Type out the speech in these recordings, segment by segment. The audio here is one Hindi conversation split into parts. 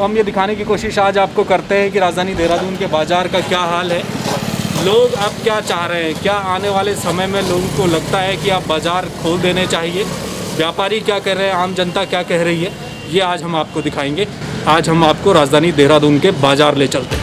हम ये दिखाने की कोशिश आज आपको करते हैं कि राजधानी देहरादून के बाज़ार का क्या हाल है, लोग अब क्या चाह रहे हैं, क्या आने वाले समय में लोगों को लगता है कि आप बाज़ार खोल देने चाहिए, व्यापारी क्या कह रहे हैं, आम जनता क्या कह रही है, ये आज हम आपको दिखाएंगे। आज हम आपको राजधानी देहरादून के बाज़ार ले चलते हैं।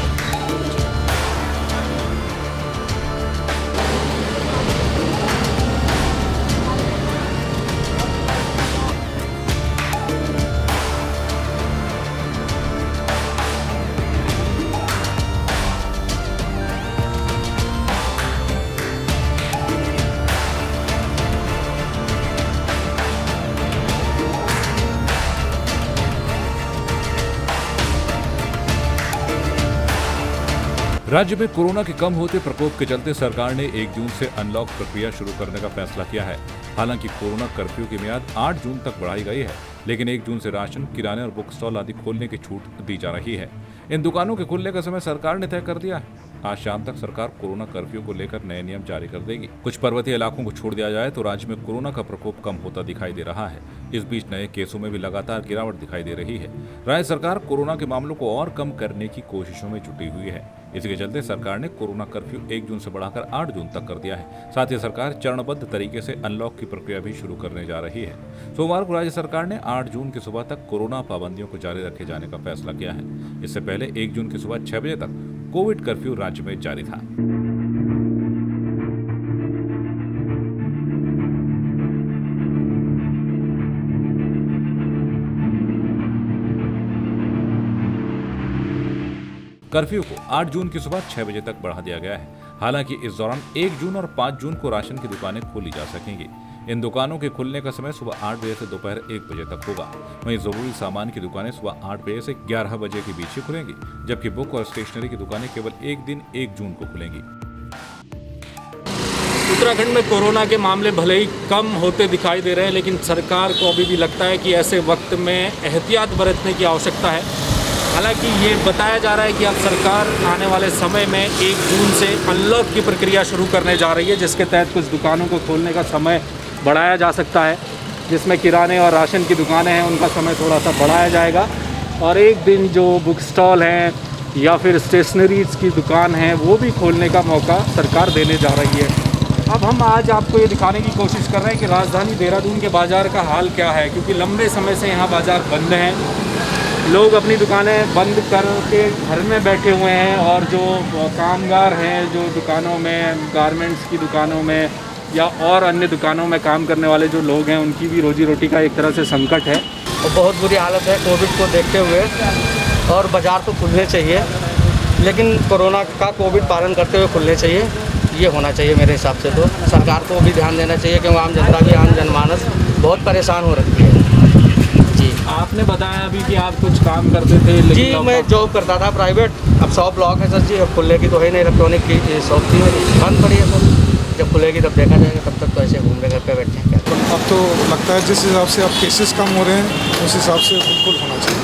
राज्य में कोरोना के कम होते प्रकोप के चलते सरकार ने 1 जून से अनलॉक प्रक्रिया शुरू करने का फैसला किया है। हालांकि कोरोना कर्फ्यू की मियाद 8 जून तक बढ़ाई गई है, लेकिन 1 जून से राशन, किराने और बुक स्टॉल आदि खोलने की छूट दी जा रही है। इन दुकानों के खुलने का समय सरकार ने तय कर दिया है। आज शाम तक सरकार कोरोना कर्फ्यू को लेकर नए नियम जारी कर देगी। कुछ पर्वतीय इलाकों को छोड़ दिया जाए तो राज्य में कोरोना का प्रकोप कम होता दिखाई दे रहा है। इस बीच नए केसों में भी लगातार गिरावट दिखाई दे रही है। राज्य सरकार कोरोना के मामलों को और कम करने की कोशिशों में जुटी हुई है। इसके चलते सरकार ने कोरोना कर्फ्यू 1 जून से बढ़ाकर 8 जून तक कर दिया है। साथ ही सरकार चरणबद्ध तरीके से अनलॉक की प्रक्रिया भी शुरू करने जा रही है। सोमवार को राज्य सरकार ने 8 जून की सुबह तक कोरोना पाबंदियों को जारी रखे जाने का फैसला किया है। इससे पहले 1 जून की सुबह 6 बजे तक कोविड कर्फ्यू राज्य में जारी था। कर्फ्यू को 8 जून की सुबह 6 बजे तक बढ़ा दिया गया है। हालांकि इस दौरान 1 जून और 5 जून को राशन की दुकानें खोली जा सकेंगी। इन दुकानों के खुलने का समय सुबह 8 बजे से दोपहर 1 बजे तक होगा। वहीं जरूरी सामान की दुकानें सुबह 8 बजे से 11 बजे के बीच ही खुलेंगी, जबकि बुक और स्टेशनरी की दुकानें केवल एक दिन 1 जून को खुलेंगी। उत्तराखंड में कोरोना के मामले भले ही कम होते दिखाई दे रहे हैं, लेकिन सरकार को अभी भी लगता है कि ऐसे वक्त में एहतियात बरतने की आवश्यकता है। हालांकि ये बताया जा रहा है कि अब सरकार आने वाले समय में 1 जून से अनलॉक की प्रक्रिया शुरू करने जा रही है, जिसके तहत कुछ दुकानों को खोलने का समय बढ़ाया जा सकता है, जिसमें किराने और राशन की दुकानें हैं उनका समय थोड़ा सा बढ़ाया जाएगा, और एक दिन जो बुक स्टॉल हैं या फिर स्टेशनरीज की दुकान है वो भी खोलने का मौका सरकार देने जा रही है। अब हम आज आपको ये दिखाने की कोशिश कर रहे हैं कि राजधानी देहरादून के बाज़ार का हाल क्या है, क्योंकि लंबे समय से यहाँ बाज़ार बंद हैं। लोग अपनी दुकानें बंद करके घर में बैठे हुए हैं, और जो कामगार हैं जो दुकानों में, गारमेंट्स की दुकानों में या और अन्य दुकानों में काम करने वाले जो लोग हैं, उनकी भी रोजी रोटी का एक तरह से संकट है और बहुत बुरी हालत है कोविड को देखते हुए। और बाज़ार तो खुलने चाहिए, लेकिन कोरोना का कोविड पालन करते हुए खुलने चाहिए, ये होना चाहिए मेरे हिसाब से। तो सरकार को भी ध्यान देना चाहिए, क्योंकि आम जनता भी, आम जनमानस बहुत परेशान हो रखी है। जी, आपने बताया अभी कि आप कुछ काम करते थे, जी मैं जॉब करता था प्राइवेट। अब शॉप लॉक है सर जी, अब खुलने की तो है नहीं, इलेक्ट्रॉनिक की शॉप थी मेरी, बंद पड़ी है सर। जब खुलेगी तब देखा जाएगा, तब तक तो ऐसे घूम रहे घर पे बैठे हैं। क्या अब तो लगता है जिस हिसाब से अब केसेस कम हो रहे हैं उस हिसाब से बिल्कुल होना चाहिए।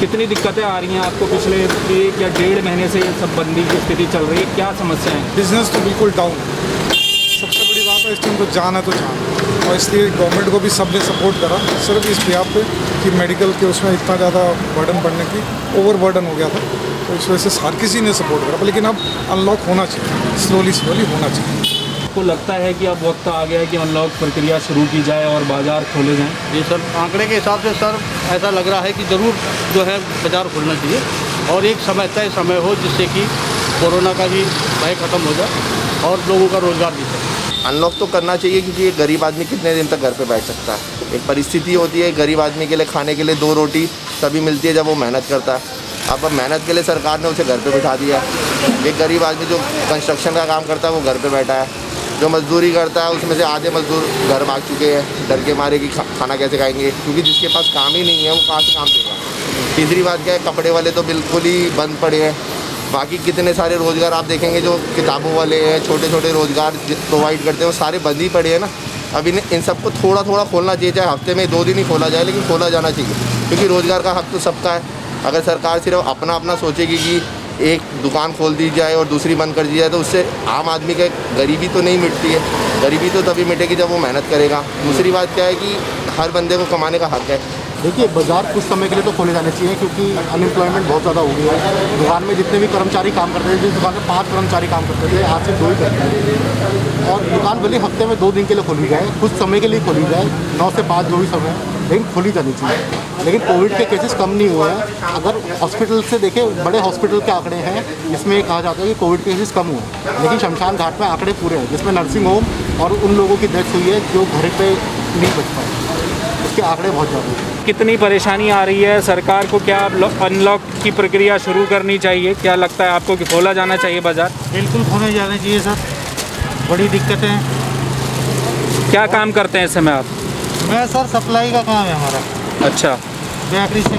कितनी दिक्कतें आ रही हैं आपको? पिछले 1 या 1.5 महीने से ये सब बंदी की स्थिति चल रही है, क्या समस्या है? बिजनेस तो बिल्कुल डाउन है। सबसे बड़ी बात है इस टाइम तो जान है तो जान, और इसलिए गवर्नमेंट को भी सबने सपोर्ट करा, सिर्फ इस बात पे कि मेडिकल के उसमें इतना ज़्यादा बर्डन पड़ने की, ओवर बर्डन हो गया था, तो इस वजह से हर किसी ने सपोर्ट करा। लेकिन अब अनलॉक होना चाहिए, स्लोली होना चाहिए। आपको लगता है कि अब वक्त आ गया है कि अनलॉक प्रक्रिया शुरू की जाए और बाज़ार खोले जाएं? जी सर, आंकड़े के हिसाब से सर ऐसा लग रहा है कि ज़रूर जो है बाज़ार खुलना चाहिए, और एक समय तय समय हो जिससे कि कोरोना का भी भय ख़त्म हो जाए और लोगों का रोज़गार भी सर। अनलॉक तो करना चाहिए, क्योंकि एक गरीब आदमी कितने दिन तक घर पे बैठ सकता है। एक परिस्थिति होती है गरीब आदमी के लिए, खाने के लिए 2 रोटी तभी मिलती है जब वो मेहनत करता है। अब मेहनत के लिए सरकार ने उसे घर पे बिठा दिया। एक गरीब आदमी जो कंस्ट्रक्शन का काम करता है वो घर पे बैठा है, जो मजदूरी करता है उसमें से आधे मजदूर घर भाग चुके हैं, डर के मारे कि खाना कैसे खाएंगे, क्योंकि जिसके पास काम ही नहीं है वो कहाँ से काम देगा। तीसरी बात क्या है, कपड़े वाले तो बिल्कुल ही बंद पड़े हैं। बाकी कितने सारे रोज़गार आप देखेंगे जो किताबों वाले हैं, छोटे छोटे रोज़गार प्रोवाइड करते हैं, वो सारे बंद ही पड़े हैं ना। अब इन सबको थोड़ा थोड़ा खोलना चाहिए, चाहे हफ्ते में 2 दिन ही खोला जाए, लेकिन खोला जाना चाहिए, क्योंकि रोज़गार का हक तो सबका है। अगर सरकार सिर्फ अपना सोचेगी कि एक दुकान खोल दी जाए और दूसरी बंद कर दी जाए, तो उससे आम आदमी का गरीबी तो नहीं मिटती है। गरीबी तो तभी मिटेगी जब वो मेहनत करेगा। दूसरी बात क्या है कि हर बंदे को कमाने का हक है, देखिए बाज़ार कुछ समय के लिए तो खोले जाने चाहिए क्योंकि अनएम्प्लॉयमेंट बहुत ज़्यादा हो गई है। दुकान में जितने भी कर्मचारी काम करते थे, जिस दुकान में 5 कर्मचारी काम करते थे, आज सिर्फ 2 ही करते हैं। और दुकान भले हफ्ते में 2 दिन के लिए खोली जाए, कुछ समय के लिए खोली जाए, 9 से 5 जो भी समय, लेकिन खोली जानी चाहिए। लेकिन कोविड के केसेस कम नहीं हुए हैं। अगर हॉस्पिटल से देखें, बड़े हॉस्पिटल के आंकड़े हैं, इसमें ये कहा जाता है कि कोविड के केसेस कम हुए हैं, लेकिन शमशान घाट में आंकड़े पूरे हैं, जिसमें नर्सिंग होम और उन लोगों की डेथ हुई है जो घर पे नहीं बच पाए, उसके आंकड़े बहुत ज़्यादा हैं। कितनी परेशानी आ रही है, सरकार को क्या अनलॉक की प्रक्रिया शुरू करनी चाहिए? क्या लगता है आपको कि खोला जाना चाहिए बाज़ार? बिल्कुल खोले जाना चाहिए सर, बड़ी दिक्कतें हैं। क्या काम करते हैं इस समय आप? मैं सर सप्लाई का काम है हमारा, अच्छा, बेकरी से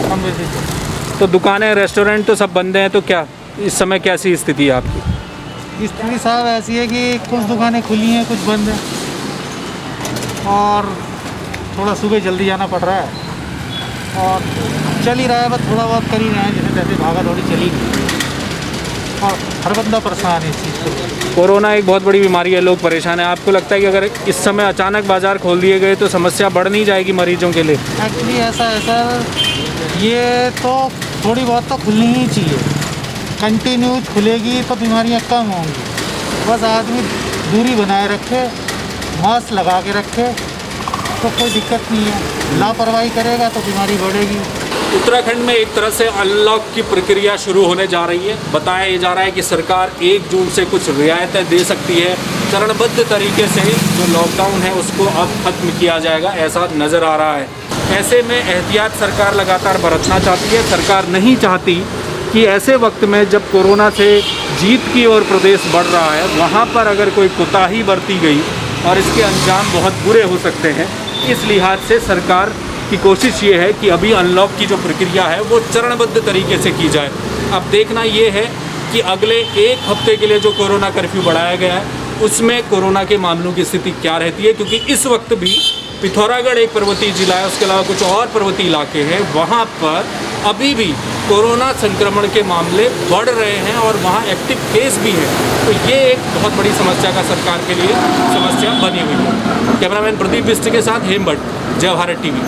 कम बेसी से। तो दुकानें रेस्टोरेंट तो सब बंद हैं, तो क्या इस समय कैसी स्थिति है आपकी? स्थिति साहब ऐसी है कि कुछ दुकानें खुली हैं, कुछ बंद हैं, और थोड़ा सुबह जल्दी जाना पड़ रहा है और चल ही रहा है, बस थोड़ा बहुत कर ही रहे हैं, जैसे तैसे भागा दौड़ी चली और हर बंदा परेशान है इस चीज़ से। कोरोना एक बहुत बड़ी बीमारी है, लोग परेशान हैं। आपको लगता है कि अगर इस समय अचानक बाज़ार खोल दिए गए तो समस्या बढ़ नहीं जाएगी मरीजों के लिए? एक्चुअली ऐसा है सर, ये तो थोड़ी बहुत तो खुलनी ही चाहिए, कंटिन्यूज खुलेगी तो बीमारियाँ कम होंगी। बस आदमी दूरी बनाए रखे, मास्क लगा के रखे तो कोई दिक्कत नहीं है। लापरवाही करेगा तो बीमारी बढ़ेगी। उत्तराखंड में एक तरह से अनलॉक की प्रक्रिया शुरू होने जा रही है। बताया जा रहा है कि सरकार 1 जून से कुछ रियायतें दे सकती है। चरणबद्ध तरीके से जो लॉकडाउन है उसको अब खत्म किया जाएगा, ऐसा नज़र आ रहा है। ऐसे में एहतियात सरकार लगातार बरतना चाहती है। सरकार नहीं चाहती कि ऐसे वक्त में जब कोरोना से जीत की ओर प्रदेश बढ़ रहा है, वहाँ पर अगर कोई कोताही बरती गई और इसके अंजाम बहुत बुरे हो सकते हैं। इस लिहाज से सरकार की कोशिश ये है कि अभी अनलॉक की जो प्रक्रिया है वो चरणबद्ध तरीके से की जाए। अब देखना ये है कि अगले 1 हफ्ते के लिए जो कोरोना कर्फ्यू बढ़ाया गया है उसमें कोरोना के मामलों की स्थिति क्या रहती है, क्योंकि इस वक्त भी पिथौरागढ़ एक पर्वतीय जिला है, उसके अलावा कुछ और पर्वतीय इलाके हैं, वहाँ पर अभी भी कोरोना संक्रमण के मामले बढ़ रहे हैं और वहाँ एक्टिव केस भी हैं। तो ये एक बहुत बड़ी समस्या का सरकार के लिए समस्या बनी हुई है। कैमरामैन प्रदीप बिष्ट के साथ हेम भट्ट, जय भारत टीवी।